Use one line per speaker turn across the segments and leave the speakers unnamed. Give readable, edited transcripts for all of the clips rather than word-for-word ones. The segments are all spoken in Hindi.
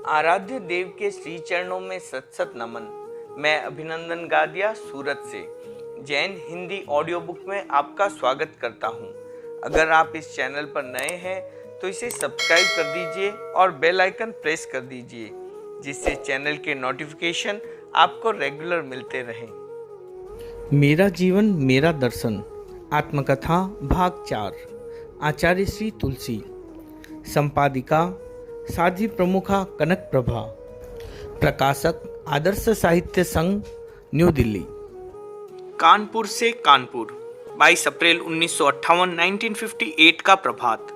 आराध्य देव के श्री चरणों में सत सत नमन। मैं अभिनंदन गादिया सूरत से जैन हिंदी ऑडियो बुक में आपका स्वागत करता हूं। अगर आप इस चैनल पर नए हैं तो इसे सब्सक्राइब कर दीजिए और बेल आइकन प्रेस कर दीजिए, जिससे चैनल के नोटिफिकेशन आपको रेगुलर मिलते रहें। मेरा जीवन मेरा दर्शन, आत्मकथा भाग 4, आचार्य श्री तुलसी, संपादिका साध्वी प्रमुखा कनक प्रभा, प्रकाशक आदर्श साहित्य संघ, न्यू दिल्ली। कानपुर से कानपुर, 22 अप्रैल 1958 का प्रभात।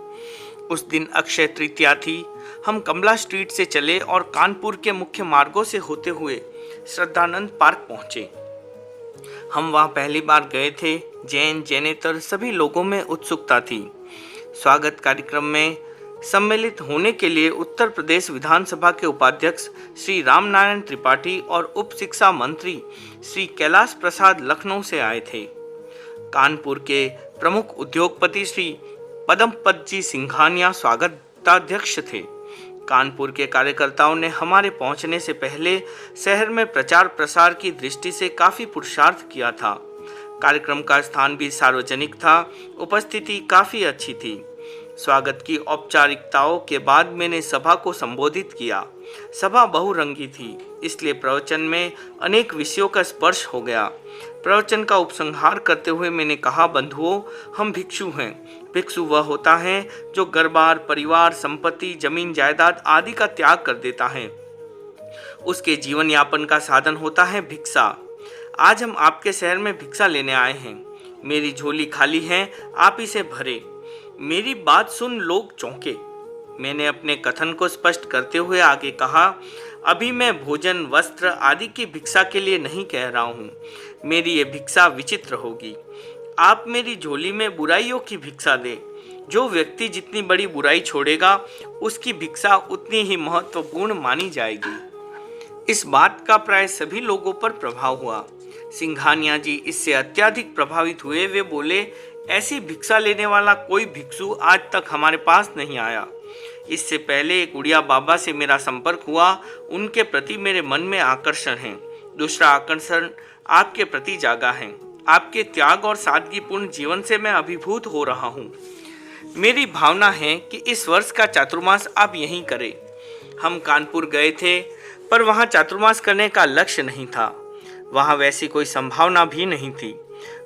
उस दिन अक्षय तृतीया थी। हम कमला स्ट्रीट से चले और कानपुर के मुख्य मार्गों से होते हुए श्रद्धानंद पार्क पहुंचे। हम वहां पहली बार गए थे। जैन जैनेतर सभी लोगों में उत्सुकता थी। स्वागत कार्यक्रम में सम्मिलित होने के लिए उत्तर प्रदेश विधानसभा के उपाध्यक्ष श्री रामनारायण त्रिपाठी और उप शिक्षा मंत्री श्री कैलाश प्रसाद लखनऊ से आए थे। कानपुर के प्रमुख उद्योगपति श्री पदमपत जी सिंघानिया स्वागताध्यक्ष थे। कानपुर के कार्यकर्ताओं ने हमारे पहुंचने से पहले शहर में प्रचार प्रसार की दृष्टि से काफी पुरुषार्थ किया था। कार्यक्रम का स्थान भी सार्वजनिक था। उपस्थिति काफी अच्छी थी। स्वागत की औपचारिकताओं के बाद मैंने सभा को संबोधित किया। सभा बहुरंगी थी, इसलिए प्रवचन में अनेक विषयों का स्पर्श हो गया। प्रवचन का उपसंहार करते हुए मैंने कहा, बंधुओं, हम भिक्षु हैं। भिक्षु वह होता है जो घर-बार, परिवार, संपत्ति, जमीन जायदाद आदि का त्याग कर देता है। उसके जीवन यापन का साधन होता है भिक्षा। आज हम आपके शहर में भिक्षा लेने आए हैं। मेरी झोली खाली है, आप इसे भरे। मेरी बात सुन लोग चौंके। मैंने अपने कथन को स्पष्ट करते हुए आगे कहा, अभी मैं भोजन, वस्त्र आदि की भिक्षा के लिए नहीं कह रहा हूँ। मेरी ये भिक्षा विचित्र होगी। आप मेरी झोली में बुराइयों की भिक्षा दें। जो व्यक्ति जितनी बड़ी बुराई छोड़ेगा, उसकी भिक्षा उतनी ही महत्वपूर्ण मानी जाएगी। इस बात का प्राय सभी लोगों पर प्रभाव हुआ। सिंघानिया जी इससे अत्यधिक प्रभावित हुए। वे बोले, ऐसी भिक्षा लेने वाला कोई भिक्षु आज तक हमारे पास नहीं आया। इससे पहले एक उड़िया बाबा से मेरा संपर्क हुआ। उनके प्रति मेरे मन में आकर्षण है। दूसरा आकर्षण आपके प्रति जागा है। आपके त्याग और सादगीपूर्ण जीवन से मैं अभिभूत हो रहा हूँ। मेरी भावना है कि इस वर्ष का चातुर्मास आप यहीं करें। हम कानपुर गए थे, पर वहाँ चातुर्मास करने का लक्ष्य नहीं था। वहाँ वैसी कोई संभावना भी नहीं थी।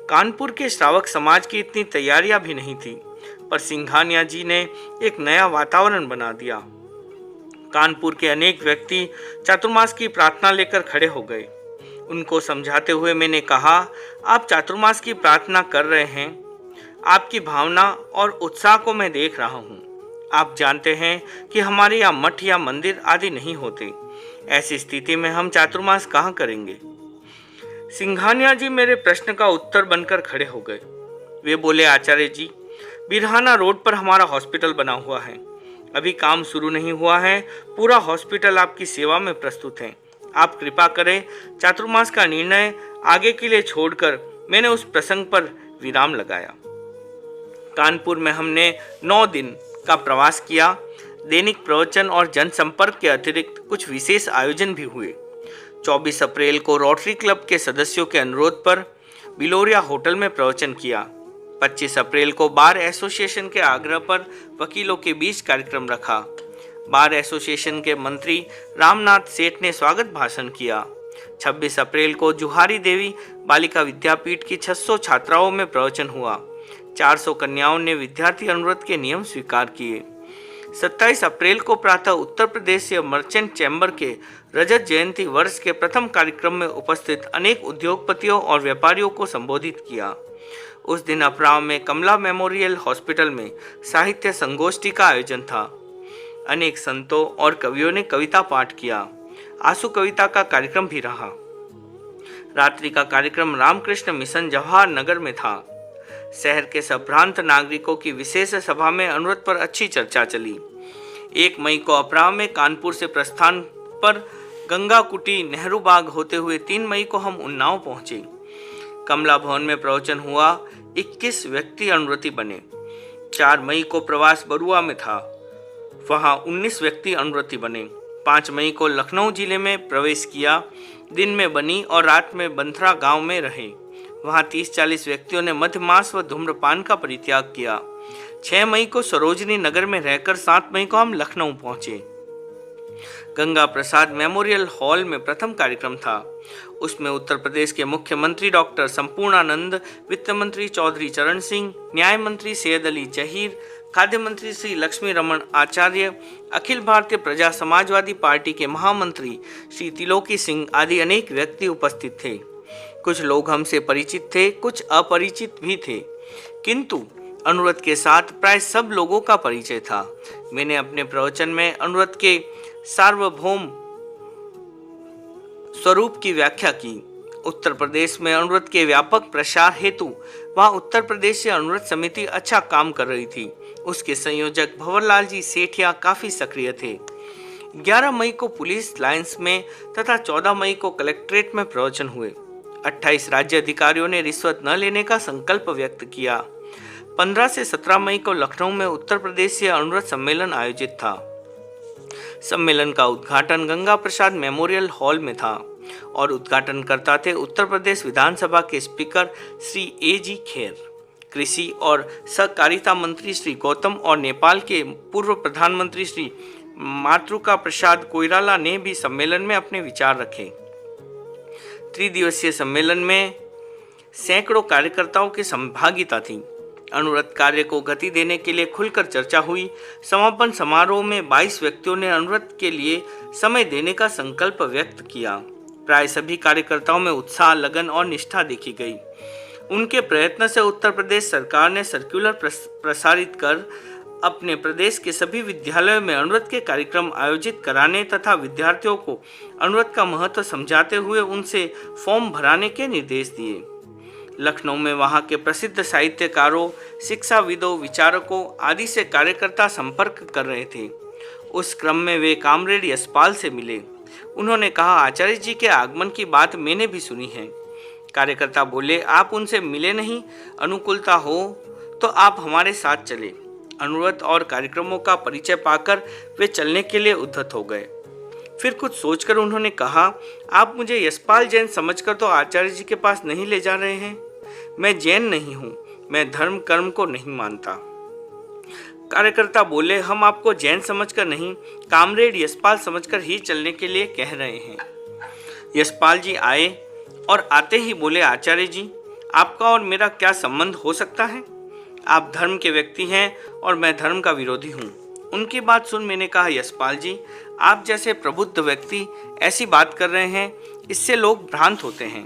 कानपुर के श्रावक समाज की इतनी तैयारियां भी नहीं थी, पर सिंघानिया जी ने एक नया वातावरण बना दिया। कानपुर के अनेक व्यक्ति चातुर्मास की प्रार्थना लेकर खड़े हो गए। उनको समझाते हुए मैंने कहा, आप चातुर्मास की प्रार्थना कर रहे हैं। आपकी भावना और उत्साह को मैं देख रहा हूँ। आप जानते हैं कि हमारे यहाँ मठ या मंदिर आदि नहीं होते। ऐसी स्थिति में हम चातुर्मास कहाँ करेंगे। सिंघानिया जी मेरे प्रश्न का उत्तर बनकर खड़े हो गए। वे बोले, आचार्य जी, बिरहाना रोड पर हमारा हॉस्पिटल बना हुआ है। अभी काम शुरू नहीं हुआ है। पूरा हॉस्पिटल आपकी सेवा में प्रस्तुत है। आप कृपा करें। चातुर्मास का निर्णय आगे के लिए छोड़कर मैंने उस प्रसंग पर विराम लगाया। कानपुर में हमने 9 दिन का प्रवास किया। दैनिक प्रवचन और जनसंपर्क के अतिरिक्त कुछ विशेष आयोजन भी हुए। 24 अप्रैल को रोटरी क्लब के सदस्यों के अनुरोध पर बिलोरिया होटल में प्रवचन किया। 25 अप्रैल को बार एसोसिएशन के आग्रह पर वकीलों के बीच कार्यक्रम रखा। बार एसोसिएशन के मंत्री रामनाथ सेठ ने स्वागत भाषण किया। 26 अप्रैल को जुहारी देवी बालिका विद्यापीठ की 600 छात्राओं में प्रवचन हुआ। 400 कन्याओं ने विद्यार्थी अनुरोध के नियम स्वीकार किए। 27 अप्रैल को प्रातः उत्तर प्रदेश मर्चेंट चैम्बर के रजत जयंती वर्ष के प्रथम कार्यक्रम में उपस्थित अनेक उद्योगपतियों और व्यापारियों को संबोधित किया। उस दिन अपराह में कमला मेमोरियल हॉस्पिटल में साहित्य संगोष्ठी का आयोजन था। अनेक संतों और कवियों ने कविता पाठ किया। आंसू कविता का कार्यक्रम भी रहा। रात्रि का कार्यक्रम रामकृष्ण मिशन जवाहर नगर में था। शहर के संभ्रांत नागरिकों की विशेष सभा में अनुरोध पर अच्छी चर्चा चली। 1 मई को अपराह में कानपुर से प्रस्थान पर गंगा कुटी, नेहरू बाग होते हुए 3 मई को हम उन्नाव पहुंचे। कमला भवन में प्रवचन हुआ। 21 व्यक्ति अनुव्रती बने। 4 मई को प्रवास बरुआ में था। वहां 19 व्यक्ति अनुव्रती बने। 5 मई को लखनऊ जिले में प्रवेश किया। दिन में बनी और रात में बंथरा गांव में रहे। वहां 30-40 व्यक्तियों ने मध्यमास व धूम्रपान का परित्याग किया। 6 मई को सरोजनी नगर में रहकर 7 मई को हम लखनऊ पहुंचे। गंगा प्रसाद मेमोरियल हॉल में प्रथम कार्यक्रम था। उसमें उत्तर प्रदेश के मुख्यमंत्री डॉक्टर संपूर्णानंद, वित्त मंत्री चौधरी चरण सिंह, न्याय मंत्री सैयद अली जहीर, खाद्य मंत्री श्री लक्ष्मी रमण आचार्य, अखिल भारतीय प्रजा समाजवादी पार्टी के महामंत्री श्री त्रिलोकी सिंह आदि अनेक व्यक्ति उपस्थित थे। कुछ लोग हमसे परिचित थे, कुछ अपरिचित भी थे, किंतु अनुव्रत के साथ प्राय सब लोगों का परिचय था। मैंने अपने प्रवचन में अनुव्रत के सार्वभौम स्वरूप की व्याख्या की। उत्तर प्रदेश में अनुव्रत के व्यापक प्रसार हेतु वहां उत्तर प्रदेश से अनुव्रत समिति अच्छा काम कर रही थी। उसके संयोजक भंवरलाल जी सेठिया काफी सक्रिय थे। 11 मई को पुलिस लाइंस में तथा 14 मई को कलेक्ट्रेट में प्रवचन हुए। 28 राज्य अधिकारियों ने रिश्वत न लेने का संकल्प व्यक्त किया। 15 से 17 मई को लखनऊ में उत्तर प्रदेश से अनुव्रत सम्मेलन आयोजित था। सम्मेलन का उद्घाटन गंगा प्रसाद मेमोरियल हॉल में था और उद्घाटनकर्ता थे उत्तर प्रदेश विधानसभा के स्पीकर श्री A.G. खेर, कृषि और सहकारिता मंत्री श्री गौतम और नेपाल के पूर्व प्रधानमंत्री श्री मातृका प्रसाद कोइराला ने भी सम्मेलन में अपने विचार रखे। त्रिदिवसीय सम्मेलन में सैकड़ों कार्यकर्ताओं की सहभागिता थी। अनुव्रत कार्य को गति देने के लिए खुलकर चर्चा हुई। समापन समारोह में 22 व्यक्तियों ने अनुव्रत के लिए समय देने का संकल्प व्यक्त किया। प्राय सभी कार्यकर्ताओं में उत्साह, लगन और निष्ठा देखी गई। उनके प्रयत्न से उत्तर प्रदेश सरकार ने सर्कुलर प्रसारित कर अपने प्रदेश के सभी विद्यालयों में अनुव्रत के कार्यक्रम आयोजित कराने तथा विद्यार्थियों को अनुव्रत का महत्व समझाते हुए उनसे फॉर्म भराने के निर्देश दिए। लखनऊ में वहां के प्रसिद्ध साहित्यकारों, शिक्षाविदों, विचारकों आदि से कार्यकर्ता संपर्क कर रहे थे। उस क्रम में वे कामरेड यशपाल से मिले। उन्होंने कहा, आचार्य जी के आगमन की बात मैंने भी सुनी है। कार्यकर्ता बोले, आप उनसे मिले नहीं? अनुकूलता हो तो आप हमारे साथ चले। अनुव्रत और कार्यक्रमों का परिचय पाकर वे चलने के लिए उद्धत हो गए। फिर कुछ सोचकर उन्होंने कहा, आप मुझे यशपाल जैन समझकर तो आचार्य जी के पास नहीं ले जा रहे हैं। मैं जैन नहीं हूँ, मैं धर्म कर्म को नहीं मानता। कार्यकर्ता बोले, हम आपको जैन समझकर नहीं, कामरेड यशपाल समझकर ही चलने के लिए कह रहे हैं। यशपाल जी आए और आते ही बोले, आचार्य जी, आपका और मेरा क्या संबंध हो सकता है? आप धर्म के व्यक्ति हैं और मैं धर्म का विरोधी हूँ। उनकी बात सुन मैंने कहा, यशपाल जी, आप जैसे प्रबुद्ध व्यक्ति ऐसी बात कर रहे हैं, इससे लोग भ्रांत होते हैं।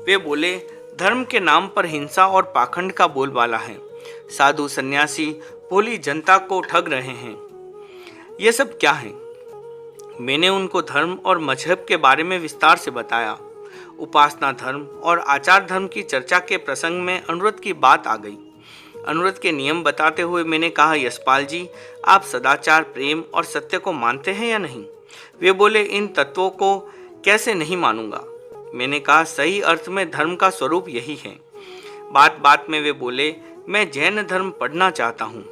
वे बोले, धर्म के नाम पर हिंसा और पाखंड का बोलबाला है। साधु सन्यासी भोली जनता को ठग रहे हैं। ये सब क्या है? मैंने उनको धर्म और मजहब के बारे में विस्तार से बताया। उपासना धर्म और आचार धर्म की चर्चा के प्रसंग में अनुव्रत की बात आ गई। अनुव्रत के नियम बताते हुए मैंने कहा, यशपाल जी, आप सदाचार, प्रेम और सत्य को मानते हैं या नहीं? वे बोले, इन तत्वों को कैसे नहीं मानूंगा। मैंने कहा, सही अर्थ में धर्म का स्वरूप यही है। बात बात में वे बोले, मैं जैन धर्म पढ़ना चाहता हूँ।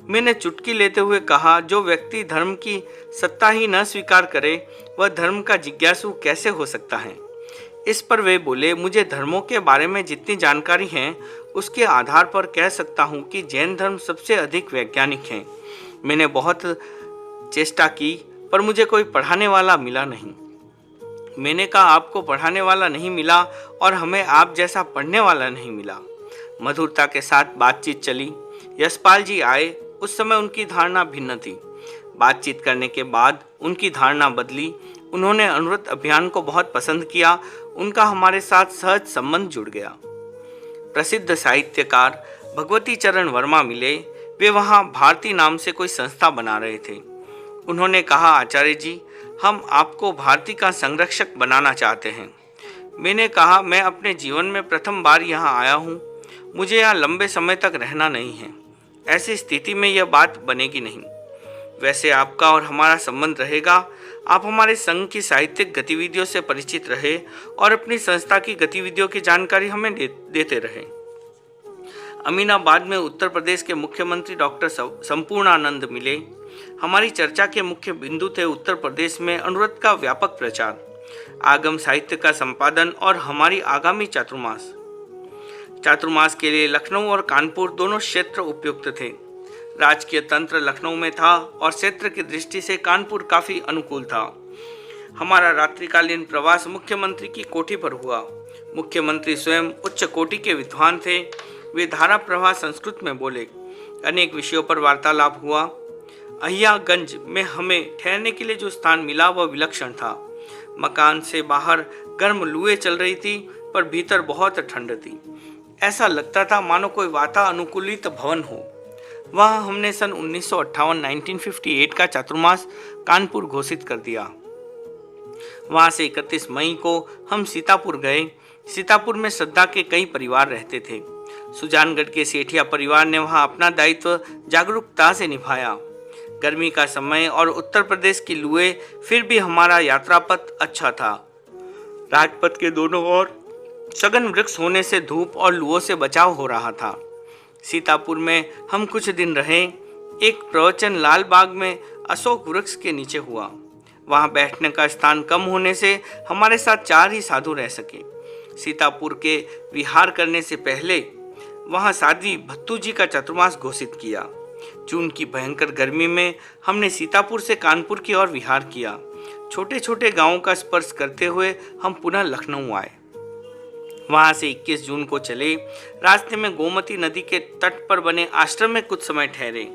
मैंने चुटकी लेते हुए कहा, जो व्यक्ति धर्म की सत्ता ही न स्वीकार करे वह धर्म का जिज्ञासु कैसे हो सकता है? इस पर वे बोले, मुझे धर्मों के बारे में जितनी जानकारी है उसके आधार पर कह सकता हूँ कि जैन धर्म सबसे अधिक वैज्ञानिक है। मैंने बहुत चेष्टा की पर मुझे कोई पढ़ाने वाला मिला नहीं। मैंने कहा, आपको पढ़ाने वाला नहीं मिला और हमें आप जैसा पढ़ने वाला नहीं मिला। मधुरता के साथ बातचीत चली। यशपाल जी आए। उस समय उनकी धारणा भिन्न थी। बातचीत करने के बाद उनकी धारणा बदली। उन्होंने अनुव्रत अभियान को बहुत पसंद किया। उनका हमारे साथ सहज संबंध जुड़ गया। प्रसिद्ध साहित्यकार भगवती चरण वर्मा मिले। वे वहाँ भारती नाम से कोई संस्था बना रहे थे। उन्होंने कहा, आचार्य जी, हम आपको भारती का संरक्षक बनाना चाहते हैं। मैंने कहा, मैं अपने जीवन में प्रथम बार यहाँ आया हूँ। मुझे यहाँ लंबे समय तक रहना नहीं है। ऐसी स्थिति में यह बात बनेगी नहीं। वैसे आपका और हमारा संबंध रहेगा। आप हमारे संघ की साहित्यिक गतिविधियों से परिचित रहे और अपनी संस्था की गतिविधियों की जानकारी हमें देते रहे। अमीनाबाद में उत्तर प्रदेश के मुख्यमंत्री डॉक्टर संपूर्णानंद मिले। हमारी चर्चा के मुख्य बिंदु थे उत्तर प्रदेश में अनुरक्त का व्यापक प्रचार, आगम साहित्य का संपादन और हमारी आगामी चातुर्मास के लिए लखनऊ और कानपुर दोनों क्षेत्र उपयुक्त थे। राजकीय तंत्र लखनऊ में था और क्षेत्र की दृष्टि से कानपुर काफी अनुकूल था। हमारा रात्रिकालीन प्रवास मुख्यमंत्री की कोठी पर हुआ। मुख्यमंत्री स्वयं उच्च कोटि के विद्वान थे। वे धारा प्रवाह संस्कृत में बोले। अनेक विषयों पर वार्तालाप हुआ। अहियागंज में हमें ठहरने के लिए जो स्थान मिला वह विलक्षण था। मकान से बाहर गर्म लुएं चल रही थी, पर भीतर बहुत ठंड थी। ऐसा लगता था मानो कोई वातानुकूलित भवन हो। वहाँ हमने सन 1958 का चातुर्मास कानपुर घोषित कर दिया। वहाँ से 31 मई को हम सीतापुर गए। सीतापुर में श्रद्धा के कई परिवार रहते थे। सुजानगढ़ के सेठिया परिवार ने वहाँ अपना दायित्व जागरूकता से निभाया। गर्मी का समय और उत्तर प्रदेश की लुएं, फिर भी हमारा यात्रा पथ अच्छा था। राजपथ के दोनों ओर सघन वृक्ष होने से धूप और लुओं से बचाव हो रहा था। सीतापुर में हम कुछ दिन रहे। एक प्रवचन लाल बाग में अशोक वृक्ष के नीचे हुआ। वहां बैठने का स्थान कम होने से हमारे साथ 4 ही साधु रह सके। सीतापुर के विहार करने से पहले वहां साध्वी भत्तू जी का चातुर्मास घोषित किया। जून की भयंकर गर्मी में हमने सीतापुर से कानपुर की ओर विहार किया। छोटे छोटे गांवों का स्पर्श करते हुए हम पुनः लखनऊ आए। वहां से 21 जून को चले। रास्ते में गोमती नदी के तट पर बने आश्रम में कुछ समय ठहरे।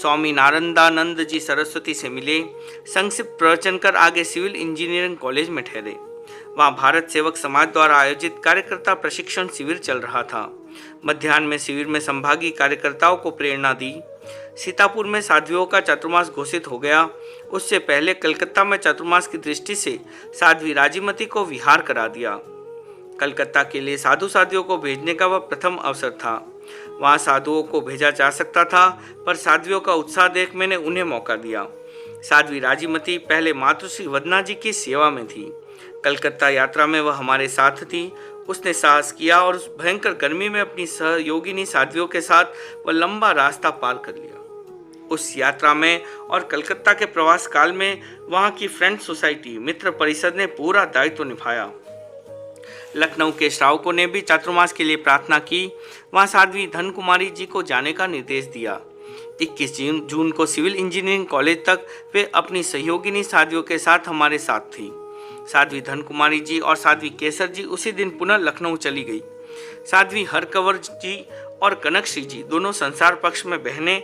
स्वामी नारंदानंद जी सरस्वती से मिले। संक्षिप्त प्रवचन कर आगे सिविल इंजीनियरिंग कॉलेज में ठहरे। वहां भारत सेवक समाज द्वारा आयोजित कार्यकर्ता प्रशिक्षण शिविर चल रहा था। मध्याह्न में शिविर में संभागी कार्यकर्ताओं को प्रेरणा दी। सीतापुर में साध्वियों का चातुर्मास घोषित हो गया। उससे पहले कलकत्ता में चातुर्मास की दृष्टि से साध्वी राजीमती को विहार करा दिया। कलकत्ता के लिए साधु साध्वियों को भेजने का वह प्रथम अवसर था। वहाँ साधुओं को भेजा जा सकता था, पर साध्वियों का उत्साह देख मैंने उन्हें मौका दिया। साध्वी राजीमती पहले मातुश्री वदना जी की सेवा में थी। कलकत्ता यात्रा में वह हमारे साथ थी। उसने साहस किया और उस भयंकर गर्मी में अपनी सहयोगिनी साध्वियों के साथ वह लंबा रास्ता पार कर लिया। उस यात्रा में और कलकत्ता के प्रवास काल में वहाँ की फ्रेंड सोसाइटी मित्र परिषद ने पूरा दायित्व निभाया। लखनऊ के श्रावकों ने भी चातुर्मास के लिए प्रार्थना की। वहाँ साध्वी धन कुमारी जी को जाने का निर्देश दिया। 21 जून को सिविल इंजीनियरिंग कॉलेज तक वे अपनी सहयोगिनी साध्वियों के साथ हमारे साथ थी। साध्वी धन कुमारी जी और साध्वी केसर जी उसी दिन पुनः लखनऊ चली गई। साध्वी हरकंवर जी और कनकश्री जी दोनों संसार पक्ष में बहने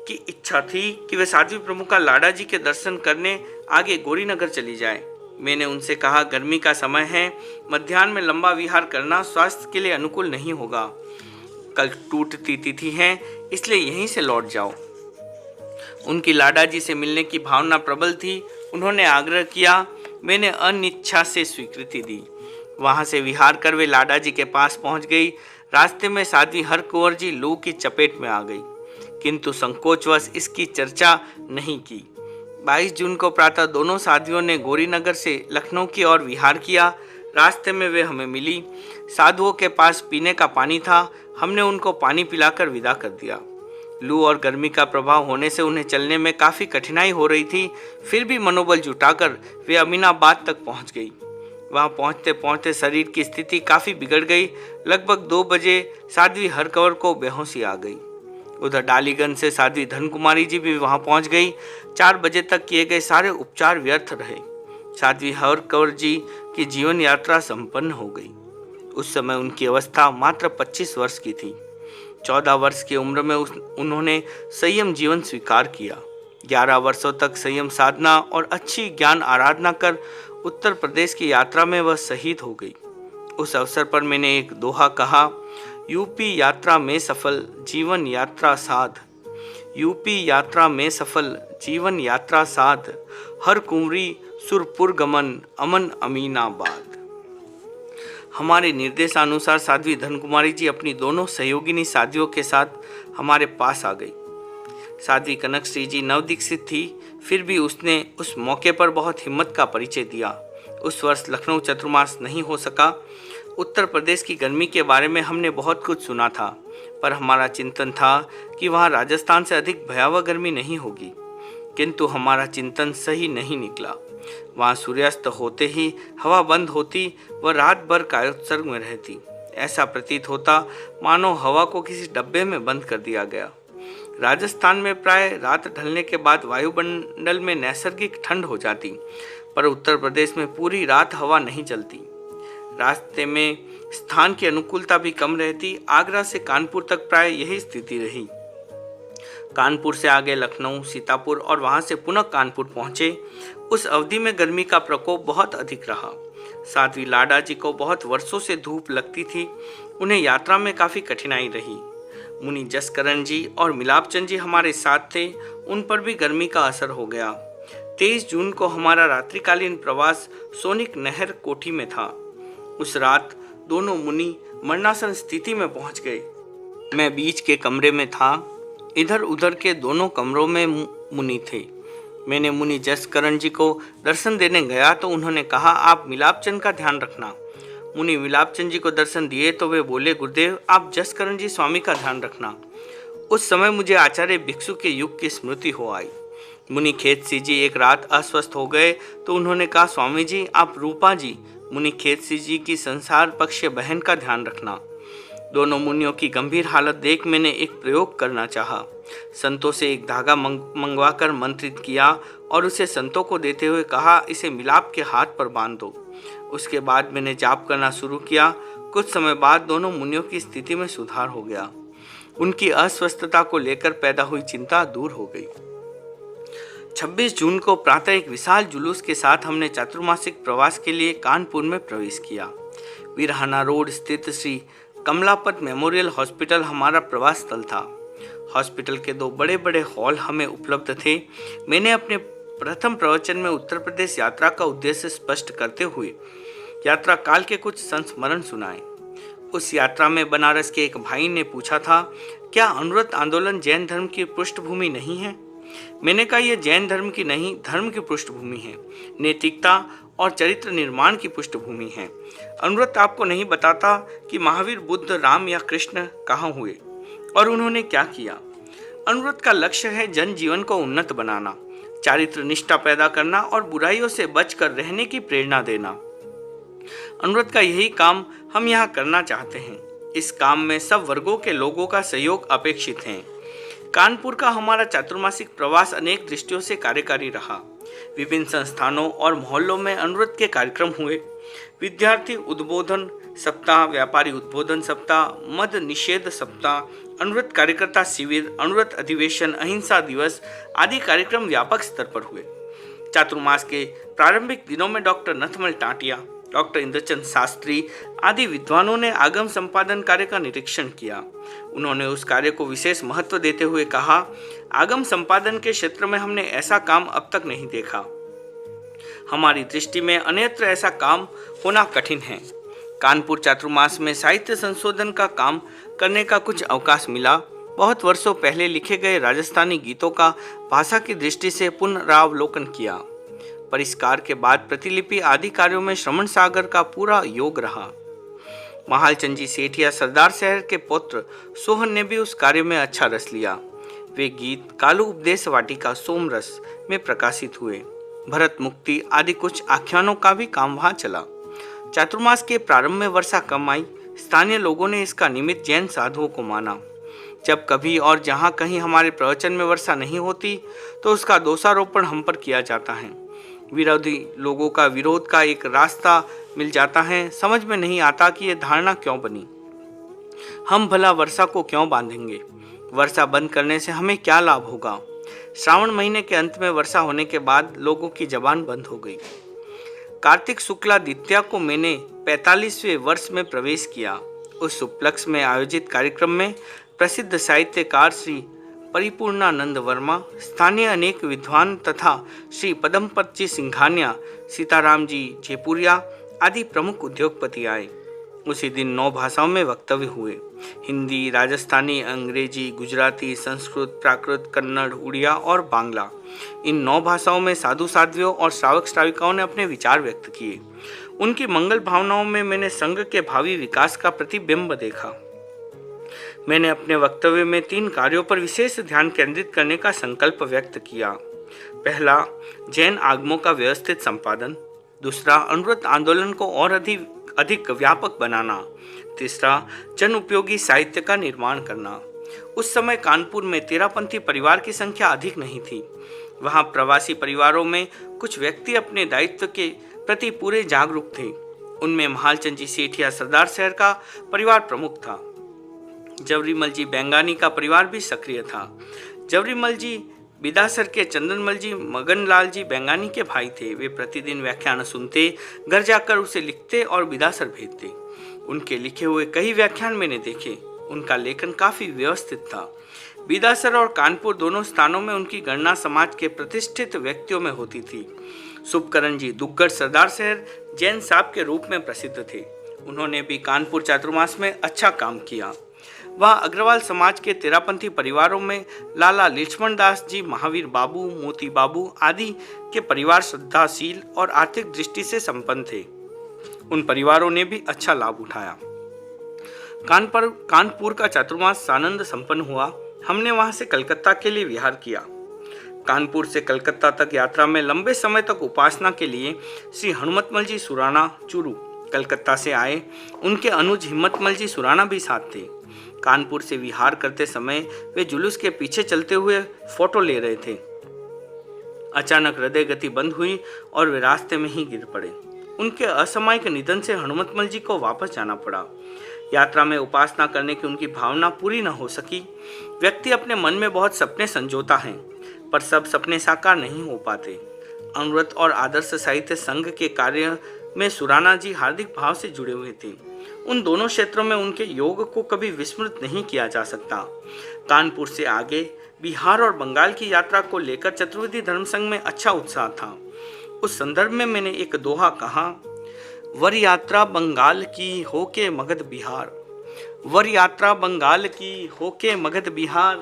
की इच्छा थी कि वे साध्वी प्रमुखा लाडा जी के दर्शन करने आगे गौरीनगर चली जाए। मैंने उनसे कहा, गर्मी का समय है, मध्याह्न में लंबा विहार करना स्वास्थ्य के लिए अनुकूल नहीं होगा। कल टूटती तिथि है, इसलिए यहीं से लौट जाओ। उनकी लाडा जी से मिलने की भावना प्रबल थी। उन्होंने आग्रह किया। मैंने अनिच्छा से स्वीकृति दी। वहां से विहार कर वे लाडा जी के पास पहुंच गई। रास्ते में साध्वी हरकुंवर जी लू की चपेट में आ गई, किंतु संकोचवश इसकी चर्चा नहीं की। 22 जून को प्रातः दोनों साध्वियों ने गौरीनगर से लखनऊ की ओर विहार किया। रास्ते में वे हमें मिली। साधुओं के पास पीने का पानी था। हमने उनको पानी पिलाकर विदा कर दिया। लू और गर्मी का प्रभाव होने से उन्हें चलने में काफ़ी कठिनाई हो रही थी। फिर भी मनोबल जुटाकर वे अमीनाबाद तक पहुंच गई। वहां पहुंचते पहुंचते शरीर की स्थिति काफ़ी बिगड़ गई। लगभग 2 बजे साध्वी हरकंवर को बेहोशी आ गई। उधर डालीगंज से साध्वी धन कुमारी जी भी वहां पहुंच गई। 4 बजे तक किए गए सारे उपचार व्यर्थ रहे। साध्वी हरकंवर जी की जीवन यात्रा संपन्न हो गई। उस समय उनकी अवस्था मात्र 25 वर्ष की थी। 14 वर्ष की उम्र में उन्होंने संयम जीवन स्वीकार किया। 11 वर्षों तक संयम साधना और अच्छी ज्ञान आराधना कर उत्तर प्रदेश की यात्रा में वह शहीद हो गई। उस अवसर पर मैंने एक दोहा कहा, यूपी यात्रा में सफल जीवन यात्रा साध। यूपी यात्रा में सफल जीवन यात्रा साध। हर कुंवरी सुरपुर गमन अमन अमीनाबाद। हमारे निर्देशानुसार साध्वी धन कुमारी जी अपनी दोनों सहयोगिनी साध्वियों के साथ हमारे पास आ गई। साध्वी कनकश्री जी नवदीक्षित थी, फिर भी उसने उस मौके पर बहुत हिम्मत का परिचय दिया। उस वर्ष लखनऊ चातुर्मास नहीं हो सका। उत्तर प्रदेश की गर्मी के बारे में हमने बहुत कुछ सुना था। पर हमारा चिंतन था कि वहाँ राजस्थान से अधिक भयावह गर्मी नहीं होगी, किंतु हमारा चिंतन सही नहीं निकला। वहाँ सूर्यास्त होते ही हवा बंद होती व रात भर कायोत्सर्ग में रहती। ऐसा प्रतीत होता मानो हवा को किसी डब्बे में बंद कर दिया गया। राजस्थान में प्राय रात ढलने के बाद वायुमंडल में नैसर्गिक ठंड हो जाती, पर उत्तर प्रदेश में पूरी रात हवा नहीं चलती। रास्ते में स्थान की अनुकूलता भी कम रहती। आगरा से कानपुर तक प्राय यही स्थिति रही। कानपुर से आगे लखनऊ, सीतापुर और वहां से पुनः कानपुर पहुंचे। उस अवधि में गर्मी का प्रकोप बहुत अधिक रहा। साध्वी लाडा जी को बहुत वर्षों से धूप लगती थी। उन्हें यात्रा में काफ़ी कठिनाई रही। मुनि जसकरण जी और मिलापचंद जी हमारे साथ थे, उन पर भी गर्मी का असर हो गया। 23 जून को हमारा रात्रिकालीन प्रवास सोनिक नहर कोठी में था। उस रात दोनों मुनि मरणासन स्थिति में पहुंच गए। मैं बीच के कमरे में था। इधर उधर के दोनों कमरों में मुनि थे। मैंने मुनि जसकरण जी को दर्शन देने गया तो उन्होंने कहा, आप मिलापचंद का ध्यान रखना। मुनि मिलापचंद जी को दर्शन दिए तो वे बोले, गुरुदेव आप जसकरण जी स्वामी का ध्यान रखना। उस समय मुझे आचार्य भिक्षु के युग की स्मृति हो आई। मुनि खेतसी जी एक रात अस्वस्थ हो गए तो उन्होंने कहा, स्वामी जी आप रूपा जी मुनि खेतसी जी की संसार पक्ष बहन का ध्यान रखना। दोनों मुनियों की गंभीर हालत देख मैंने एक प्रयोग करना चाहा। संतों से एक धागा मंगवाकर मंत्रित किया और उसे संतों को देते हुए कहा, इसे मिलाप के हाथ पर बांध दो। उसके बाद मैंने जाप करना शुरू किया। कुछ समय बाद दोनों मुनियों की स्थिति में सुधार हो गया। उनकी अस्वस्थता को लेकर पैदा हुई चिंता दूर हो गई। 26 जून को प्रातः एक विशाल जुलूस के साथ हमने चातुर्मासिक प्रवास के लिए कानपुर में प्रवेश किया। वीरहाना रोड स्थित श्री कमलापत मेमोरियल हॉस्पिटल हमारा प्रवास स्थल था। हॉस्पिटल के 2 बड़े बड़े हॉल हमें उपलब्ध थे। मैंने अपने प्रथम प्रवचन में उत्तर प्रदेश यात्रा का उद्देश्य स्पष्ट करते हुए यात्रा काल के कुछ संस्मरण सुनाए। उस यात्रा में बनारस के एक भाई ने पूछा था, क्या अनुव्रत आंदोलन जैन धर्म की पृष्ठभूमि नहीं है? मैंने कहा, यह जैन धर्म की नहीं, धर्म की पृष्ठभूमि है, नैतिकता और चरित्र निर्माण की पृष्ठभूमि है। अनुव्रत आपको नहीं बताता कि महावीर, बुद्ध, राम या कृष्ण कहाँ हुए और उन्होंने क्या किया। अनुव्रत का लक्ष्य है जन जीवन को उन्नत बनाना, चारित्र निष्ठा पैदा करना और बुराइयों से बचकर रहने की प्रेरणा देना। अनुव्रत का यही काम हम यहाँ करना चाहते हैं। इस काम में सब वर्गों के लोगों का सहयोग अपेक्षित है। कानपुर का हमारा चातुर्मासिक प्रवास अनेक दृष्टियों से कार्यकारी रहा। विभिन्न संस्थानों और मोहल्लों में अनुव्रत के कार्यक्रम हुए। विद्यार्थी उद्बोधन सप्ताह, व्यापारी उद्बोधन सप्ताह, मद निषेध सप्ताह, अनुव्रत कार्यकर्ता शिविर, अनुव्रत अधिवेशन, अहिंसा दिवस आदि कार्यक्रम व्यापक स्तर पर हुए। चातुर्मास के प्रारंभिक दिनों में डॉक्टर नथमल टाटिया, डॉक्टर इंद्रचंद शास्त्री आदि विद्वानों ने आगम संपादन कार्य का निरीक्षण किया। उन्होंने उस कार्य को विशेष महत्व देते हुए कहा, आगम संपादन के क्षेत्र में हमने ऐसा काम अब तक नहीं देखा। हमारी दृष्टि में अन्यत्र ऐसा काम होना कठिन है। कानपुर चातुर्मास में साहित्य संशोधन का काम करने का कुछ अवकाश मिला। बहुत वर्षों पहले लिखे गए राजस्थानी गीतों का भाषा की दृष्टि से पुनरावलोकन किया। परिष्कार के बाद प्रतिलिपि आदि कार्यों में श्रवण सागर का पूरा योग रहा। महालचंद जी सेठिया सरदार शहर के पुत्र सोहन ने भी उस कार्य में अच्छा रस लिया। वे गीत कालू उपदेश वाटिका सोमरस में प्रकाशित हुए। भरत मुक्ति आदि कुछ आख्यानों का भी काम वहां चला। चातुर्मास के प्रारंभ में वर्षा कम आई। स्थानीय लोगों ने इसका निमित्त जैन साधुओं को माना। जब कभी और जहां कहीं हमारे प्रवचन में वर्षा नहीं होती तो उसका दोषारोपण हम पर किया जाता है। विरोधी लोगों का विरोध का एक रास्ता मिल जाता है। समझ में नहीं आता कि यह धारणा क्यों बनी। हम भला वर्षा को क्यों बांधेंगे? वर्षा बंद करने से हमें क्या लाभ होगा? श्रावण महीने के अंत में वर्षा होने के बाद लोगों की जबान बंद हो गई। कार्तिक शुक्ला द्वितीया को मैंने 45वें वर्ष में प्रवेश किया। उस उपलक्ष्य में आयोजित कार्यक्रम में प्रसिद्ध साहित्यकार श्री परिपूर्णानंद वर्मा, स्थानीय अनेक विद्वान तथा श्री पदमपत जी सिंघानिया, सीताराम जी जयपुरिया आदि प्रमुख उद्योगपति आए। उसी दिन 9 भाषाओं में वक्तव्य हुए। हिंदी, राजस्थानी, अंग्रेजी, गुजराती, संस्कृत, प्राकृत, कन्नड़, उड़िया और बांग्ला। इन 9 भाषाओं में साधु साध्वियों और श्रावक श्राविकाओं ने अपने विचार व्यक्त किए। उनकी मंगल भावनाओं में मैंने संघ के भावी विकास का प्रतिबिंब देखा। मैंने अपने वक्तव्य में 3 कार्यों पर विशेष ध्यान केंद्रित करने का संकल्प व्यक्त किया। पहला, जैन आगमों का व्यवस्थित संपादन। दूसरा, अनुव्रत आंदोलन को और अधिक व्यापक बनाना। तीसरा, जन उपयोगी साहित्य का निर्माण करना। उस समय कानपुर में तेरापंथी परिवार की संख्या अधिक नहीं थी। वहां प्रवासी परिवारों में कुछ व्यक्ति अपने दायित्व के प्रति पूरे जागरूक थे। उनमें महालचंद जी सेठिया सरदार शहर का परिवार प्रमुख था। जवरीमल जी बेंगानी का परिवार भी सक्रिय था। जवरीमल जी बिदासर के चंदनमल जी मगनलाल जी बेंगानी के भाई थे। वे प्रतिदिन व्याख्यान सुनते, घर जाकर उसे लिखते और बिदासर भेजते। उनके लिखे हुए कई व्याख्यान मैंने देखे। उनका लेखन काफी व्यवस्थित था। बिदासर और कानपुर दोनों स्थानों में उनकी गणना समाज के प्रतिष्ठित व्यक्तियों में होती थी। सुबकरण जी दुग्गड़ सरदार शहर जैन साहब के रूप में प्रसिद्ध थे। उन्होंने भी कानपुर चातुर्मास में अच्छा काम किया। वह अग्रवाल समाज के तेरापंथी परिवारों में लाला लक्ष्मण दास जी, महावीर बाबू, मोती बाबू आदि के परिवार श्रद्धाशील और आर्थिक दृष्टि से संपन्न थे। उन परिवारों ने भी अच्छा लाभ उठाया। कानपुर का चातुर्मास सानंद संपन्न हुआ। हमने वहां से कलकत्ता के लिए विहार किया। कानपुर से कलकत्ता तक यात्रा में लंबे समय तक उपासना के लिए श्री हनुमतमल जी सुराना चूरू कलकत्ता से आए। उनके अनुज हिम्मतमल जी सुराना भी साथ थे। कानपुर से विहार करते समय वे जुलूस के पीछे चलते हुए फोटो ले रहे थे। अचानक हृदय गति बंद हुई और वे रास्ते में ही गिर पड़े। उनके असामयिक निधन से हनुमतमल जी को वापस जाना पड़ा। यात्रा में उपासना करने की उनकी भावना पूरी न हो सकी। व्यक्ति अपने मन में बहुत सपने संजोता है, पर सब सपने साकार नहीं हो पाते। अनुव्रत और आदर्श साहित्य संघ के कार्य में सुराना जी हार्दिक भाव से जुड़े हुए थे। उन दोनों क्षेत्रों में उनके योग को कभी विस्मृत नहीं किया जा सकता। कानपुर से आगे बिहार और बंगाल की यात्रा को लेकर चतुर्वेदी धर्म संघ में अच्छा उत्साह था। उस संदर्भ में मैंने एक दोहा कहा, वर यात्रा बंगाल की होके मगध बिहार, वर यात्रा बंगाल की होके मगध बिहार,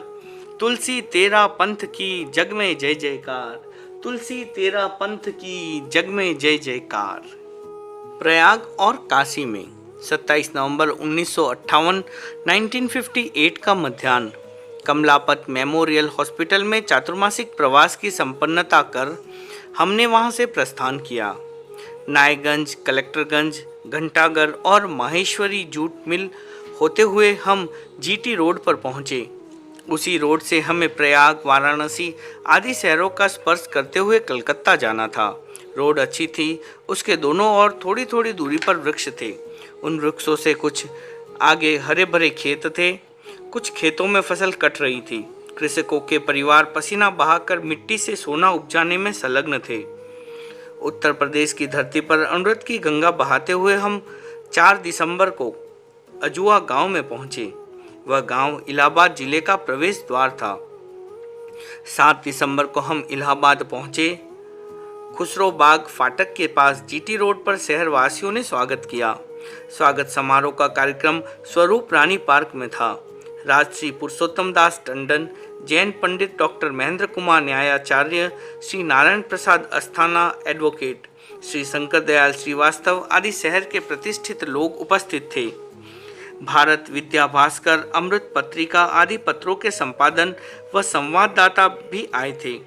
तुलसी तेरा पंथ की जग में जय जयकार, तुलसी तेरा पंथ की जग में जय जयकार। प्रयाग और काशी में 27 नवंबर 1958 1958 का मध्याह्न कमलापत मेमोरियल हॉस्पिटल में चातुर्मासिक प्रवास की संपन्नता कर हमने वहां से प्रस्थान किया। नायगंज, कलेक्टरगंज, घंटाघर और माहेश्वरी जूट मिल होते हुए हम जीटी रोड पर पहुंचे। उसी रोड से हमें प्रयाग, वाराणसी आदि शहरों का स्पर्श करते हुए कलकत्ता जाना था। रोड अच्छी थी। उसके दोनों ओर थोड़ी थोड़ी दूरी पर वृक्ष थे। उन वृक्षों से कुछ आगे हरे भरे खेत थे। कुछ खेतों में फसल कट रही थी। कृषकों के परिवार पसीना बहाकर मिट्टी से सोना उपजाने में संलग्न थे। उत्तर प्रदेश की धरती पर अमृत की गंगा बहाते हुए हम 4 दिसंबर को अजुआ गांव में पहुंचे। वह गांव इलाहाबाद जिले का प्रवेश द्वार था। 7 दिसंबर को हम इलाहाबाद पहुंचे। खुसरो बाग फाटक के पास जीटी रोड पर शहर वासियों ने स्वागत किया। स्वागत समारोह का कार्यक्रम स्वरूप रानी पार्क में था। राजश्री पुरुषोत्तम दास टंडन, जैन पंडित डॉक्टर महेंद्र कुमार न्यायाचार्य, श्री नारायण प्रसाद अस्थाना एडवोकेट, श्री शंकर दयाल श्रीवास्तव आदि शहर के प्रतिष्ठित लोग उपस्थित थे। भारत विद्या भास्कर, अमृत पत्रिका आदि पत्रों के संपादन व संवाददाता भी आए थे।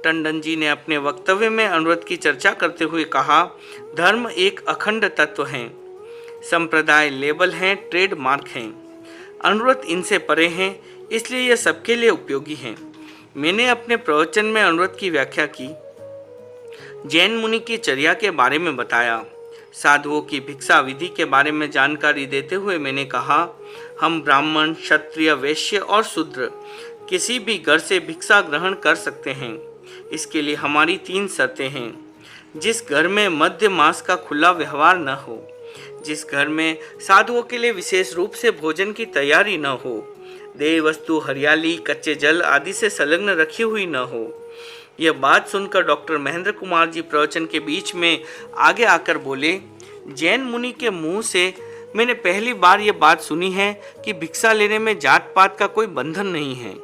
टंडन जी ने अपने वक्तव्य में अमृत की चर्चा करते हुए कहा, धर्म एक अखंड तत्व है, संप्रदाय लेबल हैं, ट्रेडमार्क हैं, अनुव्रत इनसे परे हैं, इसलिए यह सबके लिए उपयोगी हैं। मैंने अपने प्रवचन में अनुव्रत की व्याख्या की, जैन मुनि की चर्या के बारे में बताया, साधुओं की भिक्षा विधि के बारे में जानकारी देते हुए मैंने कहा, हम ब्राह्मण, क्षत्रिय, वैश्य और शूद्र किसी भी घर से भिक्षा ग्रहण कर सकते हैं। इसके लिए हमारी 3 शर्तें हैं। जिस घर में मध्य मास का खुला व्यवहार न हो, जिस घर में साधुओं के लिए विशेष रूप से भोजन की तैयारी न हो, देय वस्तु हरियाली, कच्चे जल आदि से संलग्न रखी हुई न हो। यह बात सुनकर डॉक्टर महेंद्र कुमार जी प्रवचन के बीच में आगे आकर बोले, जैन मुनि के मुंह से मैंने पहली बार यह बात सुनी है कि भिक्षा लेने में जात पात का कोई बंधन नहीं है।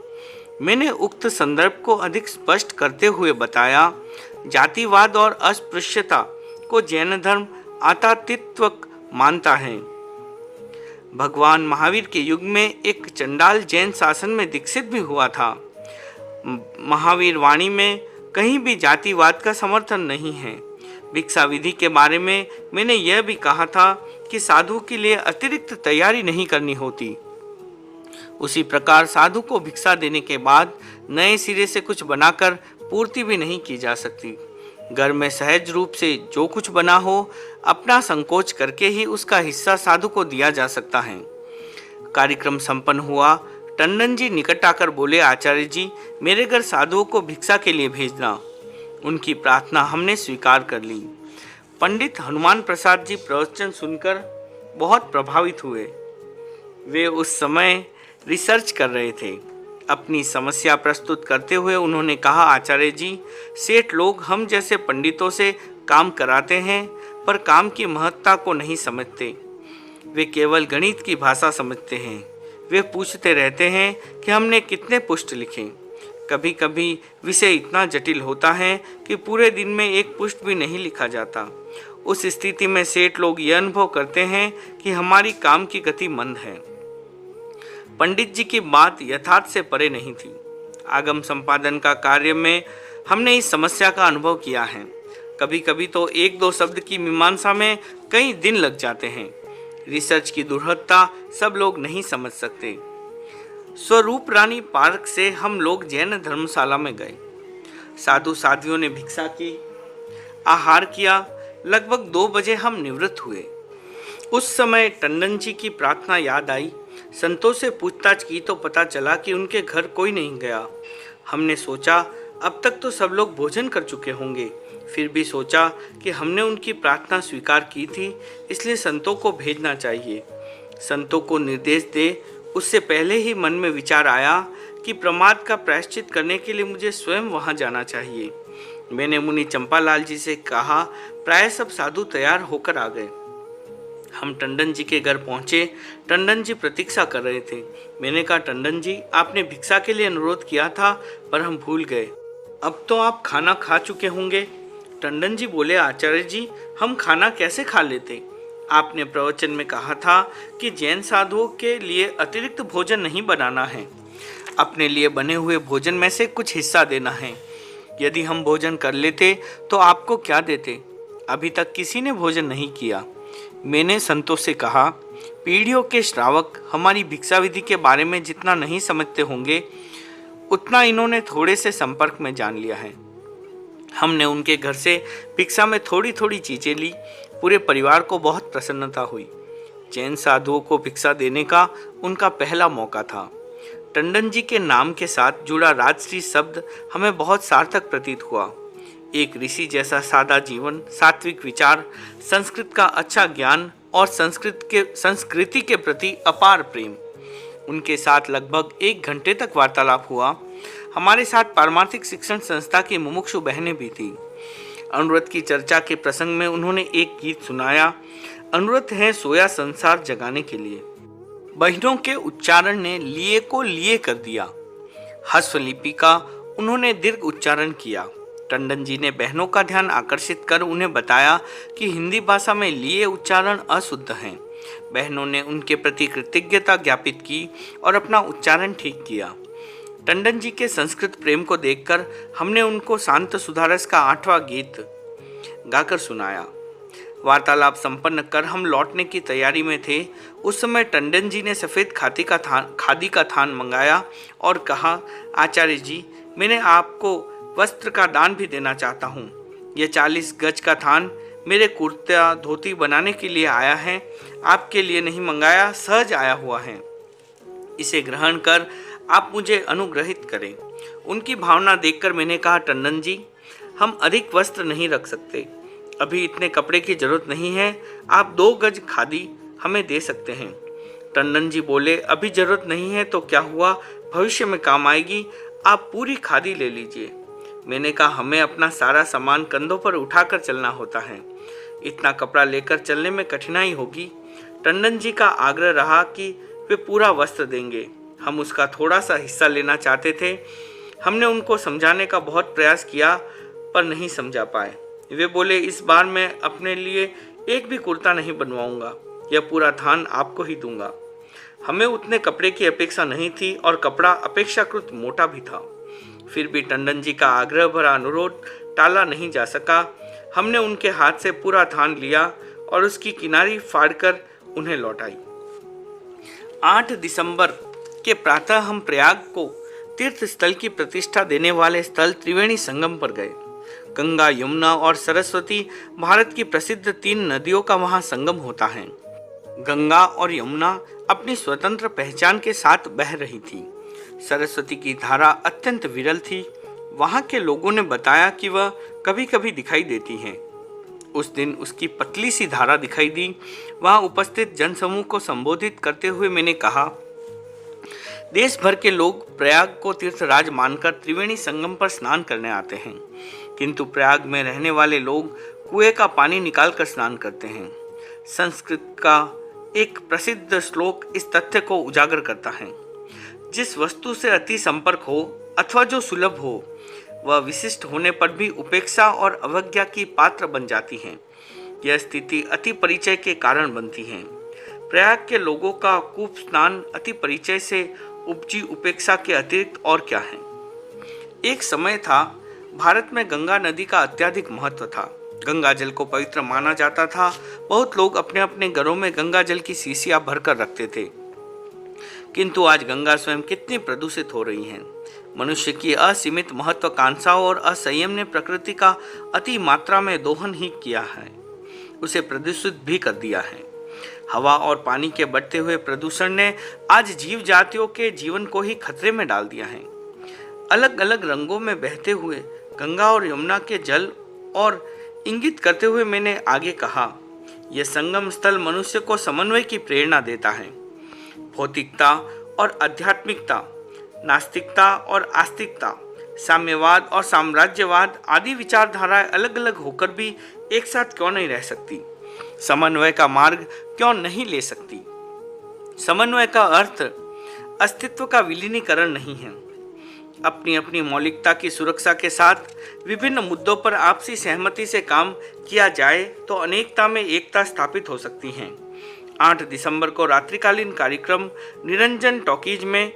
मैंने उक्त संदर्भ को अधिक स्पष्ट करते हुए बताया, जातिवाद और अस्पृश्यता को जैन धर्म आतातित्व मानता है। भगवान महावीर के युग में एक चंडाल जैन शासन में दीक्षित भी हुआ था। महावीर वाणी में कहीं भी जातिवाद का समर्थन नहीं है। भिक्षा विधि के बारे में मैंने यह भी कहा था कि साधु के लिए अतिरिक्त तैयारी नहीं करनी होती। उसी प्रकार साधु को भिक्षा देने के बाद नए सिरे से कुछ बनाकर पूर्ति भी नहीं की जा सकती। घर में सहज रूप से जो कुछ बना हो, अपना संकोच करके ही उसका हिस्सा साधु को दिया जा सकता है। कार्यक्रम संपन्न हुआ। टंडन जी निकट आकर बोले, आचार्य जी, मेरे घर साधुओं को भिक्षा के लिए भेजना। उनकी प्रार्थना हमने स्वीकार कर ली। पंडित हनुमान प्रसाद जी प्रवचन सुनकर बहुत प्रभावित हुए। वे उस समय रिसर्च कर रहे थे। अपनी समस्या प्रस्तुत करते हुए उन्होंने कहा, आचार्य जी, सेठ लोग हम जैसे पंडितों से काम कराते हैं पर काम की महत्ता को नहीं समझते। वे केवल गणित की भाषा समझते हैं। वे पूछते रहते हैं कि हमने कितने पुष्ट लिखे। कभी कभी विषय इतना जटिल होता है कि पूरे दिन में एक पुष्ट भी नहीं लिखा जाता। उस स्थिति में सेठ लोग यह अनुभव करते हैं कि हमारी काम की गति मंद है। पंडित जी की बात यथार्थ से परे नहीं थी। आगम संपादन का कार्य में हमने इस समस्या का अनुभव किया है। कभी कभी तो एक दो शब्द की मीमांसा में कई दिन लग जाते हैं। रिसर्च की दुर्लभता सब लोग नहीं समझ सकते। स्वरूप रानी पार्क से हम लोग जैन धर्मशाला में गए। साधु साध्वियों ने भिक्षा की, आहार किया। लगभग 2 बजे हम निवृत्त हुए। उस समय टंडन जी की प्रार्थना याद आई। संतों से पूछताछ की तो पता चला कि उनके घर कोई नहीं गया। हमने सोचा अब तक तो सब लोग भोजन कर चुके होंगे। फिर भी सोचा कि हमने उनकी प्रार्थना स्वीकार की थी, इसलिए संतों को भेजना चाहिए। संतों को निर्देश दे उससे पहले ही मन में विचार आया कि प्रमाद का प्रायश्चित करने के लिए मुझे स्वयं वहां जाना चाहिए। मैंने मुनि चंपालाल जी से कहा, प्राय सब साधु तैयार होकर आ गए। हम टंडन जी के घर पहुंचे। टंडन जी प्रतीक्षा कर रहे थे। मैंने कहा, टंडन जी, आपने भिक्षा के लिए अनुरोध किया था पर हम भूल गए। अब तो आप खाना खा चुके होंगे। टंडन जी बोले, आचार्य जी, हम खाना कैसे खा लेते? आपने प्रवचन में कहा था कि जैन साधुओं के लिए अतिरिक्त भोजन नहीं बनाना है, अपने लिए बने हुए भोजन में से कुछ हिस्सा देना है। यदि हम भोजन कर लेते तो आपको क्या देते? अभी तक किसी ने भोजन नहीं किया। मैंने संतों से कहा, पीढ़ियों के श्रावक हमारी भिक्षा विधि के बारे में जितना नहीं समझते होंगे उतना इन्होंने थोड़े से संपर्क में जान लिया है। हमने उनके घर से भिक्षा में थोड़ी थोड़ी चीजें ली। पूरे परिवार को बहुत प्रसन्नता हुई। जैन साधुओं को भिक्षा देने का उनका पहला मौका था। टंडन जी के नाम के साथ जुड़ा राजश्री शब्द हमें बहुत सार्थक प्रतीत हुआ। एक ऋषि जैसा सादा जीवन, सात्विक विचार, संस्कृत का अच्छा ज्ञान और संस्कृति के प्रति अपार प्रेम। उनके साथ लगभग 1 घंटे तक वार्तालाप हुआ। हमारे साथ पारमार्थिक शिक्षण संस्था की मुमुक्षु बहनें भी थी। अनुव्रत की चर्चा के प्रसंग में उन्होंने एक गीत सुनाया। अनुव्रत है सोया संसार जगाने के लिए। बहनों के उच्चारण ने लिए को लिए कर दिया। हस्वलिपि का उन्होंने दीर्घ उच्चारण किया। टंडन जी ने बहनों का ध्यान आकर्षित कर उन्हें बताया कि हिंदी भाषा में लिए उच्चारण अशुद्ध हैं। बहनों ने उनके प्रति कृतज्ञता ज्ञापित की और अपना उच्चारण ठीक किया। टंडन जी के संस्कृत प्रेम को देखकर हमने उनको शांत सुधारस का 8वां गीत गाकर सुनाया। वार्तालाप संपन्न कर हम लौटने की तैयारी में थे। उस समय टंडन जी ने सफ़ेद खादी का थान मंगाया और कहा, आचार्य जी, मैंने आपको वस्त्र का दान भी देना चाहता हूँ। यह 40 गज का थान मेरे कुर्ता धोती बनाने के लिए आया है, आपके लिए नहीं मंगाया, सहज आया हुआ है। इसे ग्रहण कर आप मुझे अनुग्रहित करें। उनकी भावना देखकर मैंने कहा, टंडन जी, हम अधिक वस्त्र नहीं रख सकते। अभी इतने कपड़े की जरूरत नहीं है। आप 2 गज खादी हमें दे सकते हैं। टंडन जी बोले, अभी जरूरत नहीं है तो क्या हुआ, भविष्य में काम आएगी। आप पूरी खादी ले लीजिए। मैंने कहा, हमें अपना सारा सामान कंधों पर उठाकर चलना होता है। इतना कपड़ा लेकर चलने में कठिनाई होगी। टंडन जी का आग्रह रहा कि वे पूरा वस्त्र देंगे। हम उसका थोड़ा सा हिस्सा लेना चाहते थे। हमने उनको समझाने का बहुत प्रयास किया पर नहीं समझा पाए। वे बोले, इस बार मैं अपने लिए एक भी कुर्ता नहीं बनवाऊंगा। यह पूरा धान आपको ही दूंगा। हमें उतने कपड़े की अपेक्षा नहीं थी और कपड़ा अपेक्षाकृत मोटा भी था। फिर भी टंडन जी का आग्रह भरा अनुरोध टाला नहीं जा सका। हमने उनके हाथ से पूरा धान लिया और उसकी किनारी फाड़कर उन्हें लौटाई। 8 दिसंबर के प्रातः हम प्रयाग को तीर्थ स्थल की प्रतिष्ठा देने वाले स्थल त्रिवेणी संगम पर गए। गंगा, यमुना और सरस्वती भारत की प्रसिद्ध 3 नदियों का वहां संगम होता है। गंगा और यमुना अपनी स्वतंत्र पहचान के साथ बह रही थी। सरस्वती की धारा अत्यंत विरल थी। वहां के लोगों ने बताया कि वह कभी कभी दिखाई देती है। उस दिन उसकी पतली सी धारा दिखाई दी। वहां उपस्थित जनसमूह को संबोधित करते हुए मैंने कहा, देश भर के लोग प्रयाग को तीर्थराज मानकर त्रिवेणी संगम पर स्नान करने आते हैं, किंतु प्रयाग में रहने वाले लोग कुएं का पानी निकालकर स्नान करते हैं। संस्कृत का एक प्रसिद्ध श्लोक इस तथ्य को उजागर करता है, जिस वस्तु से अति संपर्क हो अथवा जो सुलभ हो, वह विशिष्ट होने पर भी उपेक्षा और अवज्ञा की पात्र बन जाती है। यह स्थिति अति परिचय के कारण बनती है। प्रयाग के लोगों का कूप स्नान अति परिचय से उपजी उपेक्षा के अतिरिक्त और क्या है। एक समय था, भारत में गंगा नदी का अत्यधिक महत्व था। गंगा जल को पवित्र माना जाता था। बहुत लोग अपने अपने घरों में गंगा जल की शीशियां भरकर रखते थे, किंतु आज गंगा स्वयं कितनी प्रदूषित हो रही है। मनुष्य की असीमित महत्वाकांक्षाओं और असंयम ने प्रकृति का अति मात्रा में दोहन ही किया है, उसे प्रदूषित भी कर दिया है। हवा और पानी के बढ़ते हुए प्रदूषण ने आज जीव जातियों के जीवन को ही खतरे में डाल दिया है। अलग अलग रंगों में बहते हुए गंगा और यमुना के जल और इंगित करते हुए मैंने आगे कहा, यह संगम स्थल मनुष्य को समन्वय की प्रेरणा देता है। भौतिकता और आध्यात्मिकता, नास्तिकता और आस्तिकता, साम्यवाद और साम्राज्यवाद आदि विचारधाराएं अलग अलग होकर भी एक साथ क्यों नहीं रह सकती? समन्वय का मार्ग क्यों नहीं ले सकती? समन्वय का अर्थ अस्तित्व का विलीनीकरण नहीं है। अपनी अपनी मौलिकता की सुरक्षा के साथ विभिन्न मुद्दों पर आपसी सहमति से काम किया जाए तो अनेकता में एकता स्थापित हो सकती है। 8 दिसंबर को रात्रिकालीन कार्यक्रम निरंजन टॉकीज में,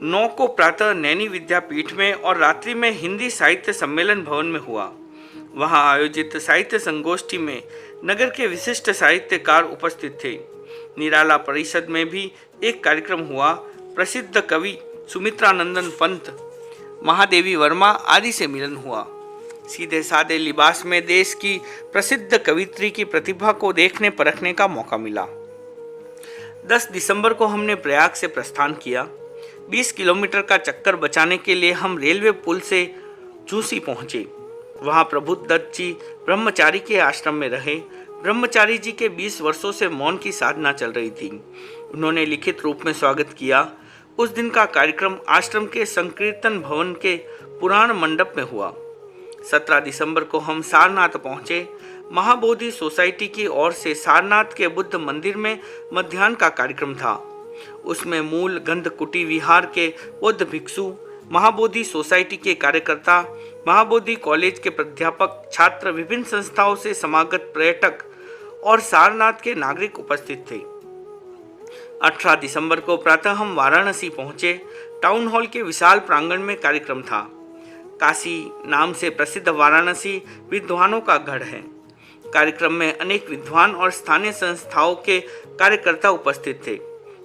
9 को प्रातः नैनी विद्यापीठ में और रात्रि में हिंदी साहित्य सम्मेलन भवन में हुआ। वहां आयोजित साहित्य संगोष्ठी में नगर के विशिष्ट साहित्यकार उपस्थित थे। निराला परिषद में भी एक कार्यक्रम हुआ। प्रसिद्ध कवि सुमित्रानंदन पंत, महादेवी वर्मा आदि से मिलन हुआ। सीधे सादे लिबास में देश की प्रसिद्ध कवित्री की प्रतिभा को देखने परखने का मौका मिला। 10 दिसंबर को हमने प्रयाग से प्रस्थान किया। 20 किलोमीटर का चक्कर बचाने के लिए हम रेलवे पुल से झूसी पहुंचे। वहां प्रबुद्धदत्त जी ब्रह्मचारी के आश्रम में रहे। ब्रह्मचारी जी के 20 वर्षों से मौन की साधना चल रही थी। उन्होंने लिखित रूप में स्वागत किया। उस दिन का कार्यक्रम आश्रम के संकीर्तन भवन के पुराण मंडप में हुआ। 17 दिसंबर को हम सारनाथ पहुंचे। महाबोधि सोसाइटी की ओर से सारनाथ के बुद्ध मंदिर में मध्याह्न का कार्यक्रम था। उसमें मूल गंधकुटी विहार के बौद्ध भिक्षु, महाबोधि सोसाइटी के कार्यकर्ता, महाबोधि कॉलेज के प्राध्यापक, छात्र, विभिन्न संस्थाओं से समागत पर्यटक और सारनाथ के नागरिक उपस्थित थे। 18 दिसंबर को प्रातः हम वाराणसी पहुंचे। टाउन हॉल के विशाल प्रांगण में कार्यक्रम था। काशी नाम से प्रसिद्ध वाराणसी विद्वानों का गढ़ है। कार्यक्रम में अनेक विद्वान और स्थानीय संस्थाओं के कार्यकर्ता उपस्थित थे।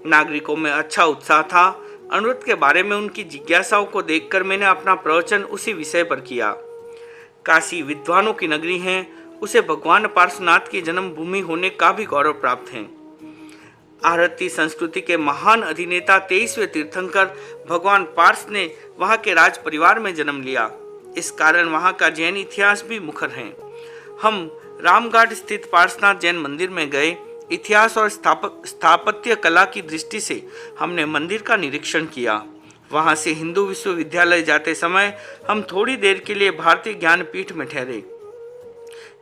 नागरिकों में अच्छा उत्साह था। अमृत के बारे में उनकी जिज्ञासाओं को देखकर मैंने अपना प्रवचन उसी विषय पर किया। काशी विद्वानों की नगरी है, उसे भगवान पार्श्वनाथ की जन्मभूमि होने का भी गौरव प्राप्त है। भारतीय संस्कृति के महान अधिनेता 23वें तीर्थंकर भगवान पार्श ने वहां के राज परिवार में जन्म लिया। इस कारण वहां का जैन इतिहास भी मुखर है। हम रामघाट स्थित पार्श्वनाथ जैन मंदिर में गए। इतिहास और स्थापत्य कला की दृष्टि से हमने मंदिर का निरीक्षण किया। वहां से हिंदू विश्वविद्यालय जाते समय हम थोड़ी देर के लिए भारतीय ज्ञानपीठ में ठहरे।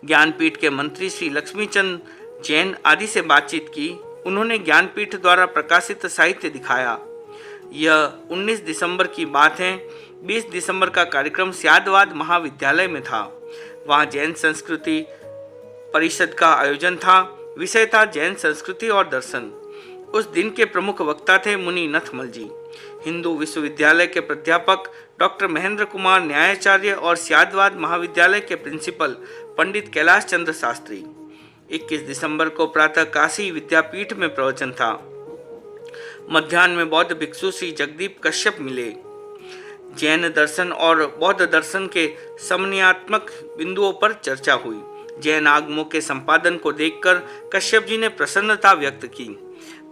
ज्ञानपीठ के मंत्री श्री लक्ष्मीचंद जैन आदि से बातचीत की। उन्होंने ज्ञानपीठ द्वारा प्रकाशित साहित्य दिखाया। यह 19 दिसंबर की बात है। 20 दिसंबर का कार्यक्रम स्यादवाद महाविद्यालय में था। वहां जैन संस्कृति परिषद का आयोजन था। विषय था जैन संस्कृति और दर्शन। उस दिन के प्रमुख वक्ता थे मुनि नथमल जी, हिंदू विश्वविद्यालय के प्राध्यापक डॉक्टर महेंद्र कुमार न्यायाचार्य और स्यादवाद महाविद्यालय के प्रिंसिपल पंडित कैलाश चंद्र शास्त्री। 21 दिसंबर को प्रातः काशी विद्यापीठ में प्रवचन था। मध्याह्न में बौद्ध भिक्षु श्री जगदीप कश्यप मिले। जैन दर्शन और बौद्ध दर्शन के समन्वयात्मक बिंदुओं पर चर्चा हुई। जैन आगमों के संपादन को देखकर कश्यप जी ने प्रसन्नता व्यक्त की।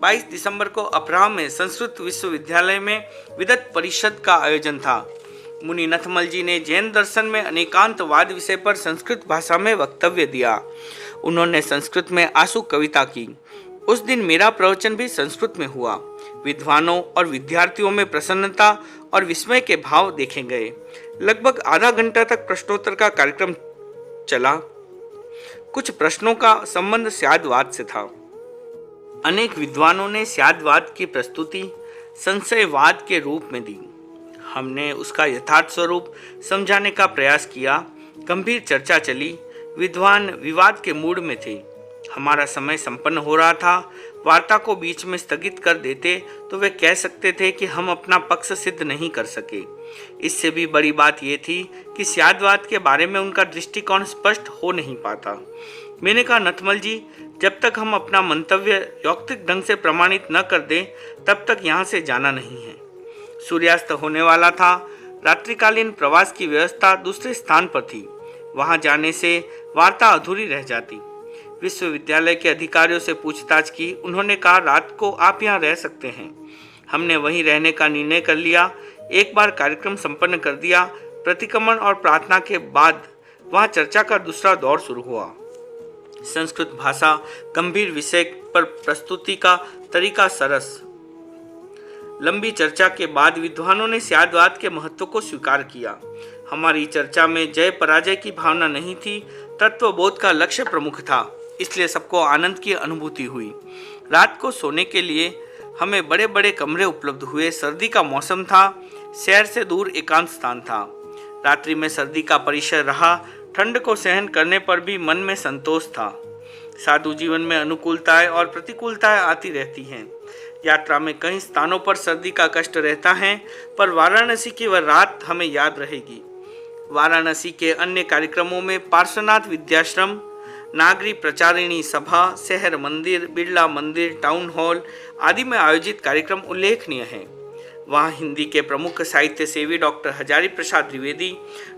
22 दिसंबर को अपराह में संस्कृत विश्वविद्यालय में विद्वत परिषद का आयोजन था। मुनि नथमल जी ने जैन दर्शन में अनेकांतवाद विषय पर संस्कृत भाषा में वक्तव्य दिया। उन्होंने संस्कृत में आशु कविता की। उस दिन मेरा प्रवचन भी संस्कृत में हुआ। विद्वानों और विद्यार्थियों में प्रसन्नता और विस्मय के भाव देखे गए। लगभग आधा घंटा तक प्रश्नोत्तर का कार्यक्रम चला। कुछ प्रश्नों का संबंध स्यादवाद से था। अनेक विद्वानों ने स्यादवाद की प्रस्तुति संशयवाद के रूप में दी। हमने उसका यथार्थ स्वरूप समझाने का प्रयास किया। गंभीर चर्चा चली। विद्वान विवाद के मूड में थे। हमारा समय संपन्न हो रहा था। वार्ता को बीच में स्थगित कर देते तो वे कह सकते थे कि हम अपना पक्ष सिद्ध नहीं कर सके। इससे भी बड़ी बात यह थी कि स्यादवाद के बारे में उनका दृष्टिकोण स्पष्ट हो नहीं पाता। मैंने कहा, नथमल जी, जब तक हम अपना मंतव्य यौक्तिक ढंग से प्रमाणित न कर दें तब तक यहाँ से जाना नहीं है। सूर्यास्त होने वाला था। रात्रिकालीन प्रवास की व्यवस्था दूसरे स्थान पर थी। वहाँ जाने से वार्ता अधूरी रह जाती। विश्वविद्यालय के अधिकारियों से पूछताछ की। उन्होंने कहा, रात को आप यहाँ रह सकते हैं। हमने वहीं रहने का निर्णय कर लिया। एक बार कार्यक्रम संपन्न कर दिया। प्रतिक्रमण और प्रार्थना के बाद वहाँ चर्चा का दूसरा दौर शुरू हुआ। संस्कृत भाषा गंभीर विषय पर प्रस्तुति का तरीका सरस। लंबी चर्चा के बाद विद्वानों ने स्यादवाद के महत्व को स्वीकार किया। हमारी चर्चा में जय पराजय की भावना नहीं थी। तत्वबोध का लक्ष्य प्रमुख था, इसलिए सबको आनंद की अनुभूति हुई। रात को सोने के लिए हमें बड़े बड़े कमरे उपलब्ध हुए। सर्दी का मौसम था। शहर से दूर एकांत स्थान था। रात्रि में सर्दी का परिसर रहा। ठंड को सहन करने पर भी मन में संतोष था। साधु जीवन में अनुकूलताएं और प्रतिकूलताएं आती रहती हैं। यात्रा में कई स्थानों पर सर्दी का कष्ट रहता है, पर वाराणसी की वह रात हमें याद रहेगी। वाराणसी के अन्य कार्यक्रमों में पार्श्वनाथ विद्याश्रम, नागरी प्रचारिणी सभा, शहर मंदिर, बिरला मंदिर, टाउन हॉल आदि में आयोजित कार्यक्रम उल्लेखनीय हैं। वहाँ हिंदी के प्रमुख साहित्य सेवी डॉक्टर हजारी प्रसाद द्विवेदी,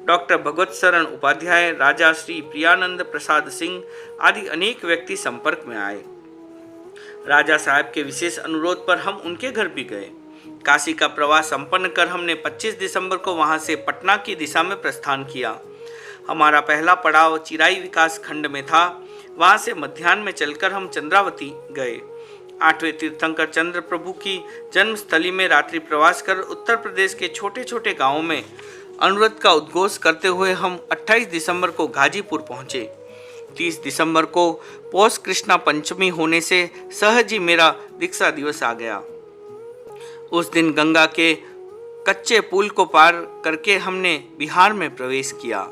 डॉक्टर भगवत शरण उपाध्याय, राजा श्री प्रियानंद प्रसाद सिंह आदि अनेक व्यक्ति संपर्क में आए। राजा साहब के विशेष अनुरोध पर हम उनके घर भी गए। काशी का प्रवास संपन्न कर हमने 25 दिसंबर को वहां से पटना की दिशा में प्रस्थान किया। हमारा पहला पड़ाव चिराई विकास खंड में था। वहां से मध्याह्न में चलकर हम चंद्रावती गए। 8वें तीर्थंकर चंद्र प्रभु की जन्मस्थली में रात्रि प्रवास कर उत्तर प्रदेश के छोटे छोटे गांवों में अनुव्रत का उद्घोष करते हुए हम 28 दिसंबर को गाजीपुर पहुंचे। 30 दिसंबर को पौष कृष्णा पंचमी होने से सहज ही मेरा दीक्षा दिवस आ गया। उस दिन गंगा के कच्चे पुल को पार करके हमने बिहार में प्रवेश किया।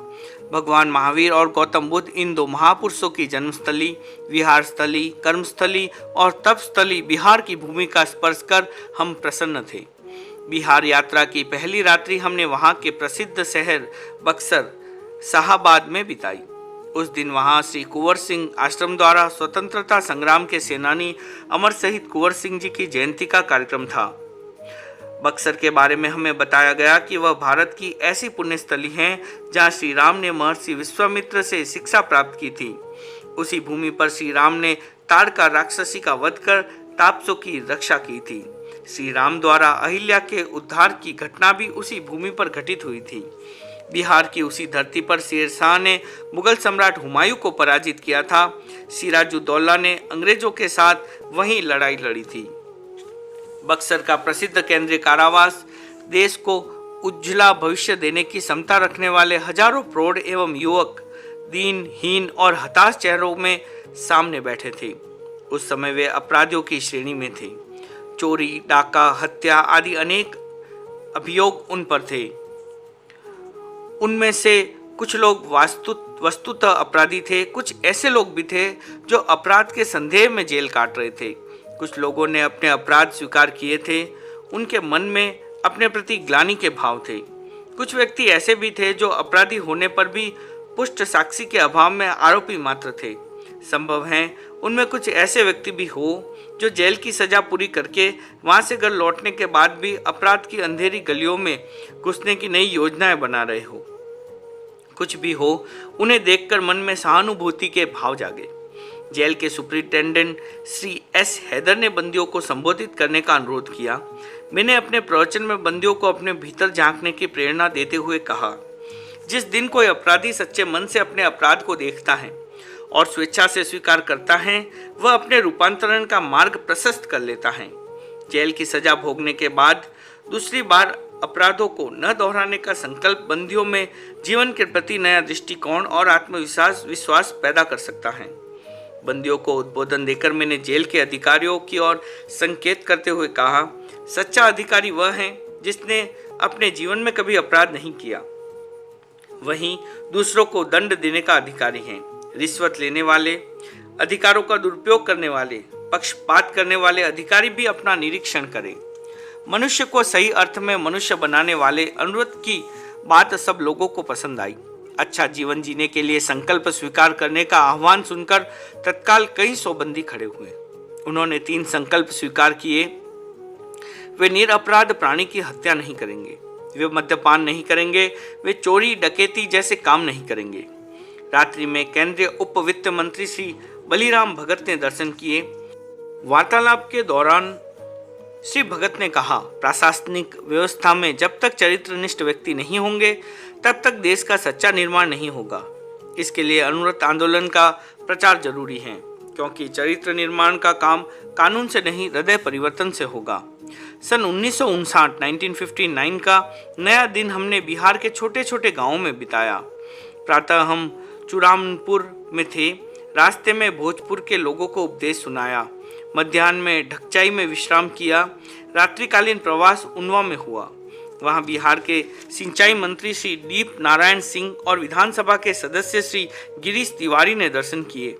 भगवान महावीर और गौतम बुद्ध इन दो महापुरुषों की जन्मस्थली, विहार स्थली, कर्मस्थली और तपस्थली बिहार की भूमि का स्पर्श कर हम प्रसन्न थे। बिहार यात्रा की पहली रात्रि हमने वहाँ के प्रसिद्ध शहर बक्सर शाहाबाद में बिताई। उस दिन वहाँ श्री कुंवर सिंह आश्रम द्वारा स्वतंत्रता संग्राम के सेनानी अमर शहीद कुंवर सिंह जी की जयंती का कार्यक्रम था। बक्सर के बारे में हमें बताया गया कि वह भारत की ऐसी पुण्यस्थली है जहाँ श्री राम ने महर्षि विश्वामित्र से शिक्षा प्राप्त की थी। उसी भूमि पर श्री राम ने ताड़का राक्षसी का वध कर तापसों की रक्षा की थी। श्री राम द्वारा अहिल्या के उद्धार की घटना भी उसी भूमि पर घटित हुई थी। बिहार की उसी धरती पर शेर शाह ने मुगल सम्राट हुमायूं को पराजित किया था। सिराजुद्दौला ने अंग्रेजों के साथ वहीं लड़ाई लड़ी थी। बक्सर का प्रसिद्ध केंद्रीय कारावास देश को उज्ज्वला भविष्य देने की क्षमता रखने वाले हजारों प्रौढ़ एवं युवक दीन, हीन और हताश चेहरों में सामने बैठे थे। उस समय वे अपराधियों की श्रेणी में थे। चोरी, डाका, हत्या आदि अनेक अभियोग उन पर थे। उनमें से कुछ लोग वस्तुतः अपराधी थे, कुछ ऐसे लोग भी थे जो अपराध के संदेह में जेल काट रहे थे। कुछ लोगों ने अपने अपराध स्वीकार किए थे, उनके मन में अपने प्रति ग्लानि के भाव थे। कुछ व्यक्ति ऐसे भी थे जो अपराधी होने पर भी पुष्ट साक्षी के अभाव में आरोपी मात्र थे। संभव है उनमें कुछ ऐसे व्यक्ति भी हो जो जेल की सजा पूरी करके वहां से घर लौटने के बाद भी अपराध की अंधेरी गलियों में घुसने की नई योजनाएं बना रहे हो। कुछ भी हो, उन्हें देखकर मन में सहानुभूति के भाव जागे। जेल के सुपरिटेंडेंट श्री एस हैदर ने बंदियों को संबोधित करने का अनुरोध किया। मैंने अपने प्रवचन में बंदियों को अपने भीतर झांकने की प्रेरणा देते हुए कहा, जिस दिन कोई अपराधी सच्चे मन से अपने अपराध को देखता है और स्वेच्छा से स्वीकार करता है, वह अपने रूपांतरण का मार्ग प्रशस्त कर लेता है। जेल की सजा भोगने के बाद दूसरी बार अपराधों को न दोहराने का संकल्प बंदियों में जीवन के प्रति नया दृष्टिकोण और आत्मविश्वास पैदा कर सकता है। बंदियों को उद्बोधन देकर मैंने जेल के अधिकारियों की ओर संकेत करते हुए कहा, सच्चा अधिकारी वह है जिसने अपने जीवन में कभी अपराध नहीं किया। वहीं दूसरों को दंड देने का अधिकारी है। रिश्वत लेने वाले, अधिकारों का दुरुपयोग करने वाले, पक्षपात करने वाले अधिकारी भी अपना निरीक्षण करें। मनुष्य को सही अर्थ में मनुष्य बनाने वाले अनुरोध की बात सब लोगों को पसंद आई। अच्छा जीवन जीने के लिए संकल्प स्वीकार करने का आह्वान सुनकर तत्काल कई सौ बंदी खड़े हुए। उन्होंने 3 संकल्प स्वीकार किए। वे निरपराध प्राणी की हत्या नहीं करेंगे, वे मद्यपान नहीं करेंगे, वे चोरी डकैती जैसे काम नहीं करेंगे। रात्रि में केंद्रीय उप वित्त मंत्री श्री बलिराम भगत ने दर्शन किए। वार्तालाप के दौरान श्री भगत ने कहा, प्रशासनिक व्यवस्था में जब तक चरित्रनिष्ठ व्यक्ति नहीं होंगे तब तक देश का सच्चा निर्माण नहीं होगा। इसके लिए अनुव्रत आंदोलन का प्रचार जरूरी है, क्योंकि चरित्र निर्माण का काम कानून से नहीं हृदय परिवर्तन से होगा। सन 1959 का नया दिन हमने बिहार के छोटे छोटे गांवों में बिताया। प्रातः हम चुरामपुर में थे, रास्ते में भोजपुर के लोगों को उपदेश सुनाया। मध्याह्न में ढकचाई में विश्राम किया। रात्रिकालीन प्रवास उन्वा में हुआ। वहां बिहार के सिंचाई मंत्री श्री दीप नारायण सिंह और विधानसभा के सदस्य श्री गिरीश तिवारी ने दर्शन किए।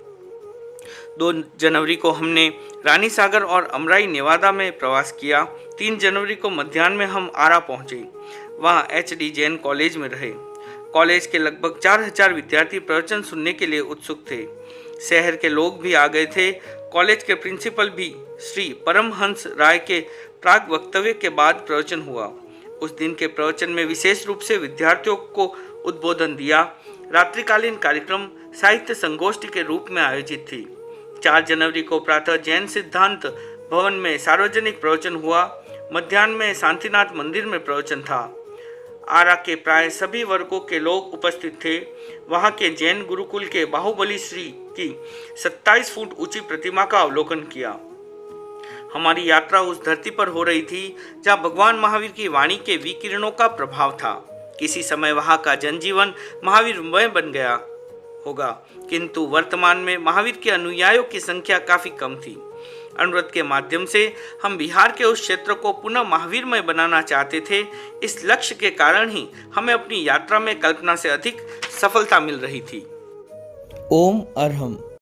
2 जनवरी को हमने रानी सागर और अमराई नेवादा में प्रवास किया। 3 जनवरी को मध्याह्न में हम आरा पहुंचे। वहां HD जैन कॉलेज में रहे। कॉलेज के लगभग 4000 विद्यार्थी प्रवचन सुनने के लिए उत्सुक थे। शहर के लोग भी आ गए थे। कॉलेज के प्रिंसिपल भी। श्री परमहंस राय के प्राग वक्तव्य के बाद प्रवचन हुआ। उस दिन के प्रवचन में विशेष रूप से विद्यार्थियों को उद्बोधन दिया। रात्रिकालीन कार्यक्रम साहित्य संगोष्ठी के रूप में आयोजित थी। 4 जनवरी को प्रातः जैन सिद्धांत भवन में सार्वजनिक प्रवचन हुआ। मध्याह्न में शांतिनाथ मंदिर में प्रवचन था। आरा के प्राय सभी वर्गों के लोग उपस्थित थे। वहां के जैन गुरुकुल के बाहुबली श्री की 27 फुट ऊंची प्रतिमा का अवलोकन किया। हमारी यात्रा उस धरती पर हो रही थी जहां भगवान महावीर की वाणी के विकिरणों का प्रभाव था। किसी समय वहां का जनजीवन महावीरमय बन गया होगा, किंतु वर्तमान में महावीर के अनुयायियों की संख्या काफी कम थी। अनुव्रत के माध्यम से हम बिहार के उस क्षेत्र को पुनः महावीरमय बनाना चाहते थे। इस लक्ष्य के कारण ही हमें अपनी यात्रा में कल्पना से अधिक सफलता मिल रही थी।
ओम अरहम।